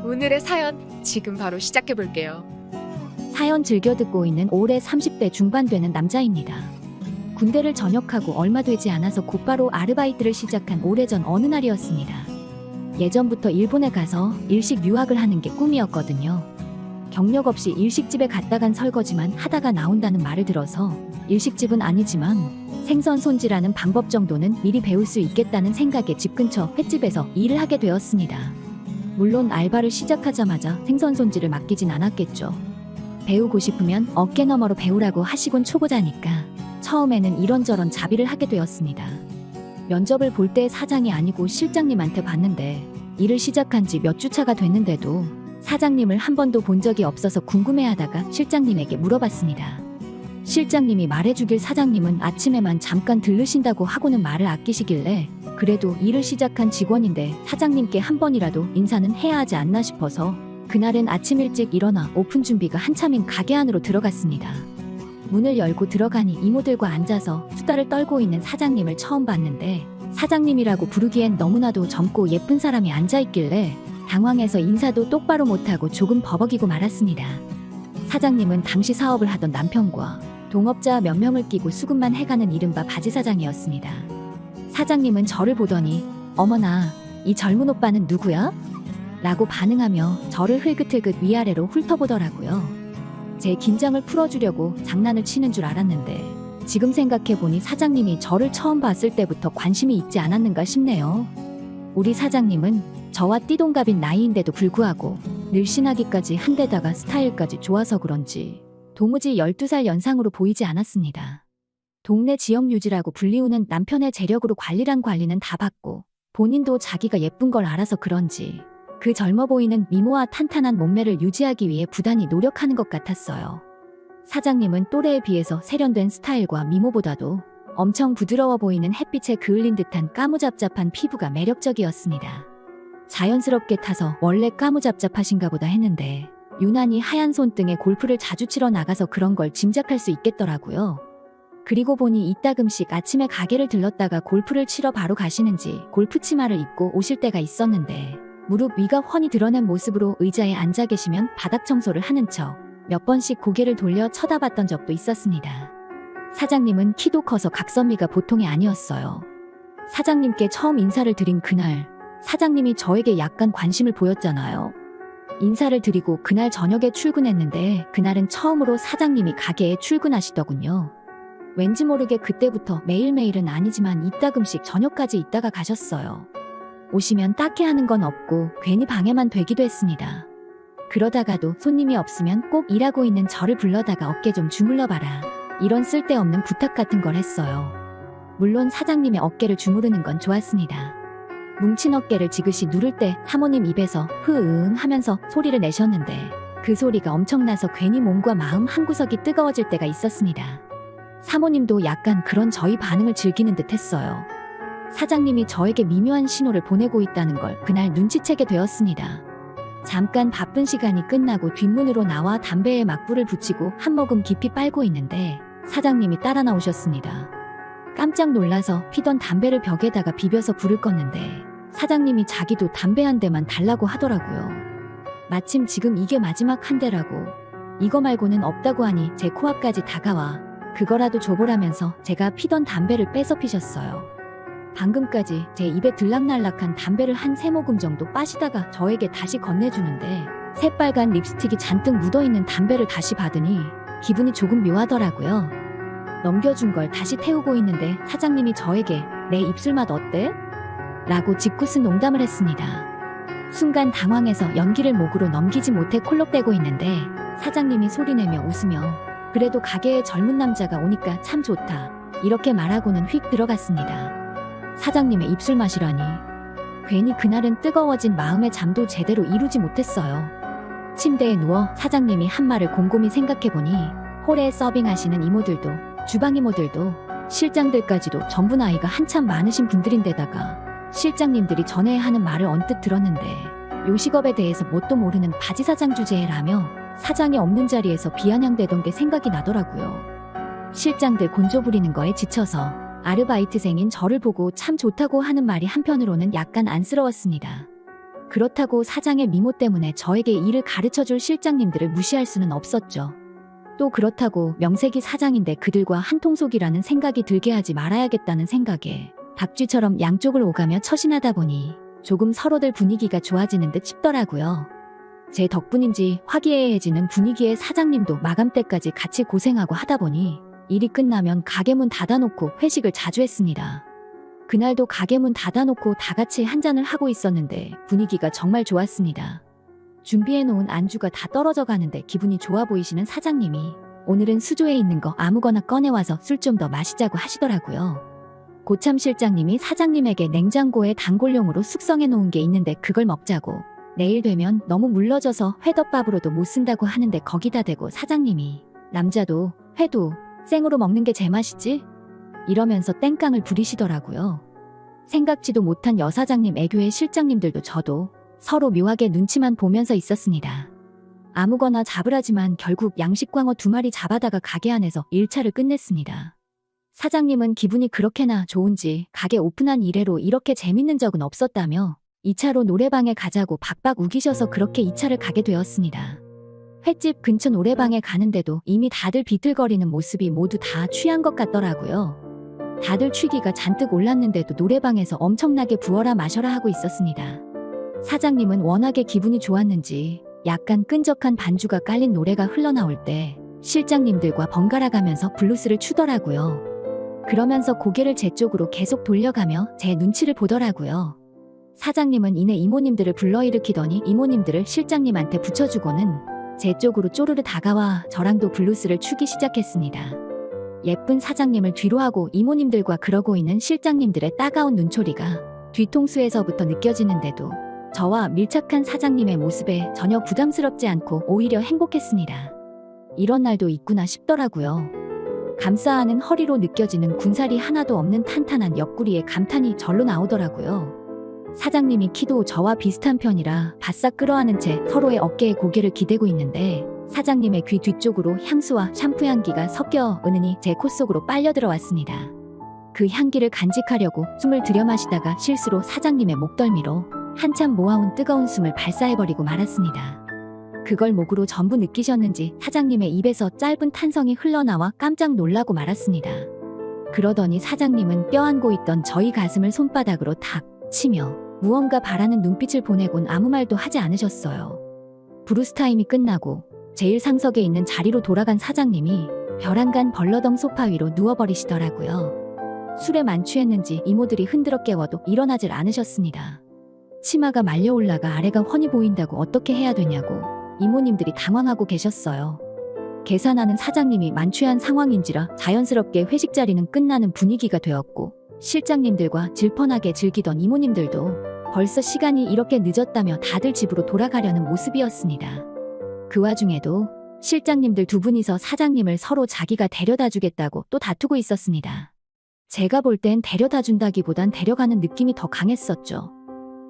오늘의 사연 지금 바로 시작해 볼게요. 사연 즐겨 듣고 있는 올해 30대 중반 되는 남자입니다. 군대를 전역하고 얼마 되지 않아서 곧바로 아르바이트를 시작한 오래전 어느 날이었습니다. 예전부터 일본에 가서 일식 유학을 하는 게 꿈이었거든요. 경력 없이 일식집에 갔다 간 설거지만 하다가 나온다는 말을 들어서 일식집은 아니지만 생선 손질하는 방법 정도는 미리 배울 수 있겠다는 생각에 집 근처 횟집에서 일을 하게 되었습니다. 물론 알바를 시작하자마자 생선 손질을 맡기진 않았겠죠. 배우고 싶으면 어깨 너머로 배우라고 하시곤 초보자니까 처음에는 이런저런 자비를 하게 되었습니다. 면접을 볼 때 사장이 아니고 실장님한테 봤는데 일을 시작한 지 몇 주 차가 됐는데도 사장님을 한 번도 본 적이 없어서 궁금해하다가 실장님에게 물어봤습니다. 실장님이 말해주길 사장님은 아침에만 잠깐 들르신다고 하고는 말을 아끼시길래 그래도 일을 시작한 직원인데 사장님께 한 번이라도 인사는 해야 하지 않나 싶어서 그날은 아침 일찍 일어나 오픈 준비가 한참인 가게 안으로 들어갔습니다. 문을 열고 들어가니 이모들과 앉아서 수다를 떨고 있는 사장님을 처음 봤는데 사장님이라고 부르기엔 너무나도 젊고 예쁜 사람이 앉아있길래 당황해서 인사도 똑바로 못하고 조금 버벅이고 말았습니다. 사장님은 당시 사업을 하던 남편과 동업자 몇 명을 끼고 수급만 해가는 이른바 바지사장이었습니다. 사장님은 저를 보더니 어머나 이 젊은 오빠는 누구야? 라고 반응하며 저를 흘긋흘긋 위아래로 훑어보더라고요. 제 긴장을 풀어주려고 장난을 치는 줄 알았는데 지금 생각해보니 사장님이 저를 처음 봤을 때부터 관심이 있지 않았는가 싶네요. 우리 사장님은 저와 띠동갑인 나이인데도 불구하고 늘씬하기까지 한데다가 스타일까지 좋아서 그런지 도무지 12살 연상으로 보이지 않았습니다. 동네 지역유지라고 불리우는 남편의 재력으로 관리란 관리는 다 받고 본인도 자기가 예쁜 걸 알아서 그런지 그 젊어 보이는 미모와 탄탄한 몸매를 유지하기 위해 부단히 노력하는 것 같았어요. 사장님은 또래에 비해서 세련된 스타일과 미모보다도 엄청 부드러워 보이는 햇빛에 그을린 듯한 까무잡잡한 피부가 매력적이었습니다. 자연스럽게 타서 원래 까무잡잡하신가 보다 했는데 유난히 하얀 손등에 골프를 자주 치러 나가서 그런 걸 짐작할 수 있겠더라고요. 그리고 보니 이따금씩 아침에 가게를 들렀다가 골프를 치러 바로 가시는지 골프 치마를 입고 오실 때가 있었는데 무릎 위가 훤히 드러난 모습으로 의자에 앉아 계시면 바닥 청소를 하는 척 몇 번씩 고개를 돌려 쳐다봤던 적도 있었습니다. 사장님은 키도 커서 각선미가 보통이 아니었어요. 사장님께 처음 인사를 드린 그날 사장님이 저에게 약간 관심을 보였잖아요. 인사를 드리고 그날 저녁에 출근했는데 그날은 처음으로 사장님이 가게에 출근하시더군요. 왠지 모르게 그때부터 매일매일은 아니지만 이따금씩 저녁까지 있다가 가셨어요. 오시면 딱히 하는 건 없고 괜히 방해만 되기도 했습니다. 그러다가도 손님이 없으면 꼭 일하고 있는 저를 불러다가 어깨 좀 주물러봐라 이런 쓸데없는 부탁 같은 걸 했어요. 물론 사장님의 어깨를 주무르는 건 좋았습니다. 뭉친 어깨를 지그시 누를 때 사모님 입에서 흐응 하면서 소리를 내셨는데 그 소리가 엄청나서 괜히 몸과 마음 한구석이 뜨거워질 때가 있었습니다. 사모님도 약간 그런 저희 반응을 즐기는 듯 했어요. 사장님이 저에게 미묘한 신호를 보내고 있다는 걸 그날 눈치채게 되었습니다. 잠깐 바쁜 시간이 끝나고 뒷문으로 나와 담배에 막불을 붙이고 한 모금 깊이 빨고 있는데 사장님이 따라 나오셨습니다. 깜짝 놀라서 피던 담배를 벽에다가 비벼서 불을 껐는데 사장님이 자기도 담배 한 대만 달라고 하더라고요. 마침 지금 이게 마지막 한 대라고 이거 말고는 없다고 하니 제 코앞까지 다가와 그거라도 줘보라면서 제가 피던 담배를 빼서 피셨어요. 방금까지 제 입에 들락날락한 담배를 한 3모금 정도 빠시다가 저에게 다시 건네주는데 새빨간 립스틱이 잔뜩 묻어있는 담배를 다시 받으니 기분이 조금 묘하더라고요. 넘겨준 걸 다시 태우고 있는데 사장님이 저에게 내 입술맛 어때? 라고 짓궂은 농담을 했습니다. 순간 당황해서 연기를 목으로 넘기지 못해 콜록대고 있는데 사장님이 소리내며 웃으며 그래도 가게에 젊은 남자가 오니까 참 좋다 이렇게 말하고는 휙 들어갔습니다. 사장님의 입술맛이라니 괜히 그날은 뜨거워진 마음의 잠도 제대로 이루지 못했어요. 침대에 누워 사장님이 한 말을 곰곰이 생각해보니 홀에 서빙하시는 이모들도 주방 이모들도 실장들까지도 전부 나이가 한참 많으신 분들인데다가 실장님들이 전에 하는 말을 언뜻 들었는데 요식업에 대해서 뭣도 모르는 바지사장 주제라며 사장이 없는 자리에서 비아냥대던 게 생각이 나더라고요. 실장들 곤조 부리는 거에 지쳐서 아르바이트생인 저를 보고 참 좋다고 하는 말이 한편으로는 약간 안쓰러웠습니다. 그렇다고 사장의 미모 때문에 저에게 일을 가르쳐줄 실장님들을 무시할 수는 없었죠. 또 그렇다고 명색이 사장인데 그들과 한통속이라는 생각이 들게 하지 말아야겠다는 생각에 박쥐처럼 양쪽을 오가며 처신하다 보니 조금 서로들 분위기가 좋아지는 듯 싶더라고요. 제 덕분인지 화기애애해지는 분위기에 사장님도 마감 때까지 같이 고생하고 하다 보니 일이 끝나면 가게 문 닫아놓고 회식을 자주 했습니다. 그날도 가게 문 닫아놓고 다 같이 한잔을 하고 있었는데 분위기가 정말 좋았습니다. 준비해놓은 안주가 다 떨어져 가는데 기분이 좋아 보이시는 사장님이 오늘은 수조에 있는 거 아무거나 꺼내와서 술 좀 더 마시자고 하시더라고요. 고참 실장님이 사장님에게 냉장고에 단골용으로 숙성해 놓은 게 있는데 그걸 먹자고, 내일 되면 너무 물러져서 회덮밥으로도 못 쓴다고 하는데 거기다 대고 사장님이 남자도 회도 생으로 먹는 게 제맛이지? 이러면서 땡깡을 부리시더라고요. 생각지도 못한 여사장님 애교의 실장님들도 저도 서로 묘하게 눈치만 보면서 있었습니다. 아무거나 잡으라지만 결국 양식광어 2마리 잡아다가 가게 안에서 1차를 끝냈습니다. 사장님은 기분이 그렇게나 좋은지 가게 오픈한 이래로 이렇게 재밌는 적은 없었다며 2차로 노래방에 가자고 박박 우기셔서 그렇게 2차를 가게 되었습니다. 횟집 근처 노래방에 가는데도 이미 다들 비틀거리는 모습이 모두 다 취한 것 같더라고요. 다들 취기가 잔뜩 올랐는데도 노래방에서 엄청나게 부어라 마셔라 하고 있었습니다. 사장님은 워낙에 기분이 좋았는지 약간 끈적한 반주가 깔린 노래가 흘러나올 때 실장님들과 번갈아 가면서 블루스를 추더라고요. 그러면서 고개를 제 쪽으로 계속 돌려가며 제 눈치를 보더라고요. 사장님은 이내 이모님들을 불러일으키더니 이모님들을 실장님한테 붙여주고는 제 쪽으로 쪼르르 다가와 저랑도 블루스를 추기 시작했습니다. 예쁜 사장님을 뒤로 하고 이모님들과 그러고 있는 실장님들의 따가운 눈초리가 뒤통수에서부터 느껴지는데도 저와 밀착한 사장님의 모습에 전혀 부담스럽지 않고 오히려 행복했습니다. 이런 날도 있구나 싶더라고요. 감싸안은 허리로 느껴지는 군살이 하나도 없는 탄탄한 옆구리에 감탄이 절로 나오더라고요. 사장님이 키도 저와 비슷한 편이라 바싹 끌어안은 채 서로의 어깨에 고개를 기대고 있는데 사장님의 귀 뒤쪽으로 향수와 샴푸 향기가 섞여 은은히 제 코 속으로 빨려 들어왔습니다. 그 향기를 간직하려고 숨을 들여마시다가 실수로 사장님의 목덜미로 한참 모아온 뜨거운 숨을 발사해버리고 말았습니다. 그걸 목으로 전부 느끼셨는지 사장님의 입에서 짧은 탄성이 흘러나와 깜짝 놀라고 말았습니다. 그러더니 사장님은 껴안고 있던 저희 가슴을 손바닥으로 탁 치며 무언가 바라는 눈빛을 보내곤 아무 말도 하지 않으셨어요. 브루스 타임이 끝나고 제일 상석에 있는 자리로 돌아간 사장님이 벼랑간 벌러덩 소파 위로 누워버리시더라고요. 술에 만취했는지 이모들이 흔들어 깨워도 일어나질 않으셨습니다. 치마가 말려 올라가 아래가 훤히 보인다고 어떻게 해야 되냐고 이모님들이 당황하고 계셨어요. 계산하는 사장님이 만취한 상황인지라 자연스럽게 회식 자리는 끝나는 분위기가 되었고 실장님들과 질펀하게 즐기던 이모님들도 벌써 시간이 이렇게 늦었다며 다들 집으로 돌아가려는 모습이었습니다. 그 와중에도 실장님들 2분이서 사장님을 서로 자기가 데려다 주겠다고 또 다투고 있었습니다. 제가 볼 땐 데려다 준다기보단 데려가는 느낌이 더 강했었죠.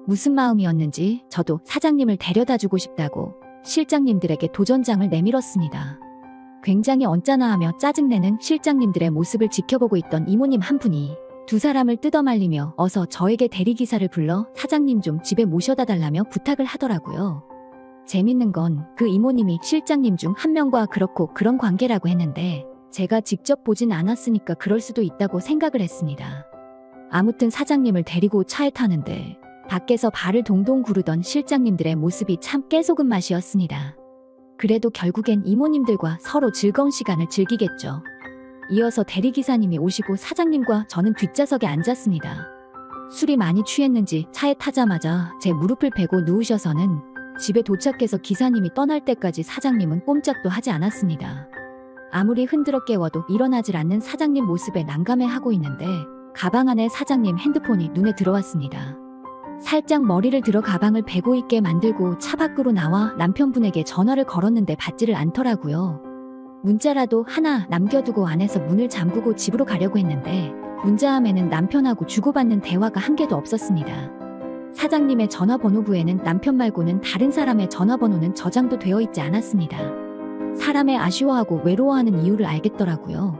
무슨 마음이었는지 저도 사장님을 데려다 주고 싶다고 실장님들에게 도전장을 내밀었습니다. 굉장히 언짢아하며 짜증내는 실장님들의 모습을 지켜보고 있던 이모님 한 분이 2 사람을 뜯어말리며 어서 저에게 대리기사를 불러 사장님 좀 집에 모셔다 달라며 부탁을 하더라고요. 재밌는 건 그 이모님이 실장님 중 한 명과 그렇고 그런 관계라고 했는데 제가 직접 보진 않았으니까 그럴 수도 있다고 생각을 했습니다. 아무튼 사장님을 데리고 차에 타는데 밖에서 발을 동동 구르던 실장님들의 모습이 참 깨소금 맛이었습니다. 그래도 결국엔 이모님들과 서로 즐거운 시간을 즐기겠죠. 이어서 대리기사님이 오시고 사장님과 저는 뒷좌석에 앉았습니다. 술이 많이 취했는지 차에 타자마자 제 무릎을 베고 누우셔서는 집에 도착해서 기사님이 떠날 때까지 사장님은 꼼짝도 하지 않았습니다. 아무리 흔들어 깨워도 일어나질 않는 사장님 모습에 난감해하고 있는데 가방 안에 사장님 핸드폰이 눈에 들어왔습니다. 살짝 머리를 들어 가방을 베고 있게 만들고 차 밖으로 나와 남편분에게 전화를 걸었는데 받지를 않더라고요. 문자라도 하나 남겨두고 안에서 문을 잠그고 집으로 가려고 했는데 문자함에는 남편하고 주고받는 대화가 한 개도 없었습니다. 사장님의 전화번호부에는 남편 말고는 다른 사람의 전화번호는 저장도 되어 있지 않았습니다. 사람의 아쉬워하고 외로워하는 이유를 알겠더라고요.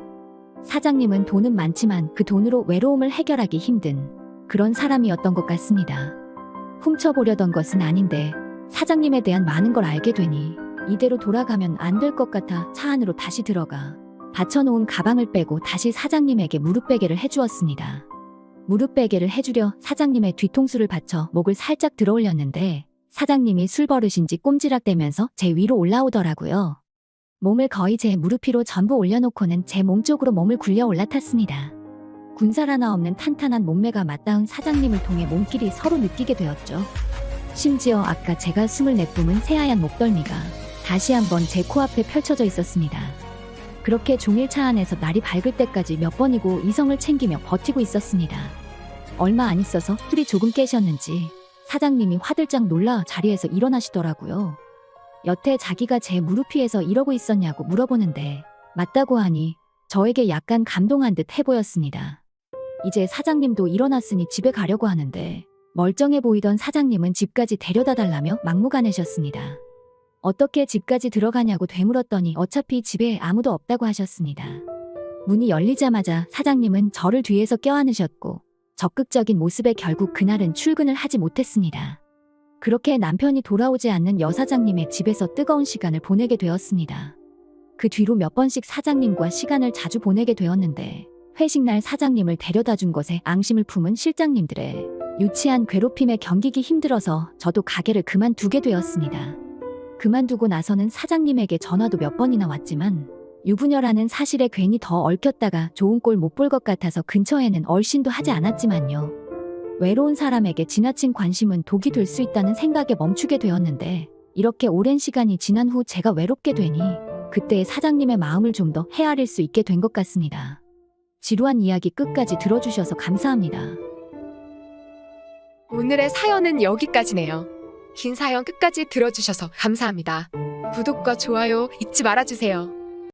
사장님은 돈은 많지만 그 돈으로 외로움을 해결하기 힘든 그런 사람이었던 것 같습니다. 훔쳐보려던 것은 아닌데 사장님에 대한 많은 걸 알게 되니 이대로 돌아가면 안 될 것 같아 차 안으로 다시 들어가 받쳐놓은 가방을 빼고 다시 사장님에게 무릎 베개를 해주었습니다. 무릎 베개를 해주려 사장님의 뒤통수를 받쳐 목을 살짝 들어올렸는데 사장님이 술버릇인지 꼼지락대면서 제 위로 올라오더라고요. 몸을 거의 제 무릎 위로 전부 올려놓고는 제 몸 쪽으로 몸을 굴려 올라탔습니다. 군살 하나 없는 탄탄한 몸매가 맞닿은 사장님을 통해 몸길이 서로 느끼게 되었죠. 심지어 아까 제가 숨을 내뿜은 새하얀 목덜미가 다시 한번 제 코앞에 펼쳐져 있었습니다. 그렇게 종일 차 안에서 날이 밝을 때까지 몇 번이고 이성을 챙기며 버티고 있었습니다. 얼마 안 있어서 술이 조금 깨셨는지 사장님이 화들짝 놀라 자리에서 일어나시더라고요. 여태 자기가 제 무릎 위에서 이러고 있었냐고 물어보는데 맞다고 하니 저에게 약간 감동한 듯 해보였습니다. 이제 사장님도 일어났으니 집에 가려고 하는데 멀쩡해 보이던 사장님은 집까지 데려다 달라며 막무가내셨습니다. 어떻게 집까지 들어가냐고 되물었더니 어차피 집에 아무도 없다고 하셨습니다. 문이 열리자마자 사장님은 저를 뒤에서 껴안으셨고 적극적인 모습에 결국 그날은 출근을 하지 못했습니다. 그렇게 남편이 돌아오지 않는 여사장님의 집에서 뜨거운 시간을 보내게 되었습니다. 그 뒤로 몇 번씩 사장님과 시간을 자주 보내게 되었는데 회식날 사장님을 데려다 준 것에 앙심을 품은 실장님들의 유치한 괴롭힘에 견디기 힘들어서 저도 가게를 그만두게 되었습니다. 그만두고 나서는 사장님에게 전화도 몇 번이나 왔지만 유부녀라는 사실에 괜히 더 얽혔다가 좋은 꼴 못 볼 것 같아서 근처에는 얼씬도 하지 않았지만요. 외로운 사람에게 지나친 관심은 독이 될 수 있다는 생각에 멈추게 되었는데 이렇게 오랜 시간이 지난 후 제가 외롭게 되니 그때의 사장님의 마음을 좀 더 헤아릴 수 있게 된 것 같습니다. 지루한 이야기 끝까지 들어주셔서 감사합니다. 오늘의 사연은 여기까지네요. 긴 사연 끝까지 들어주셔서 감사합니다. 구독과 좋아요 잊지 말아주세요.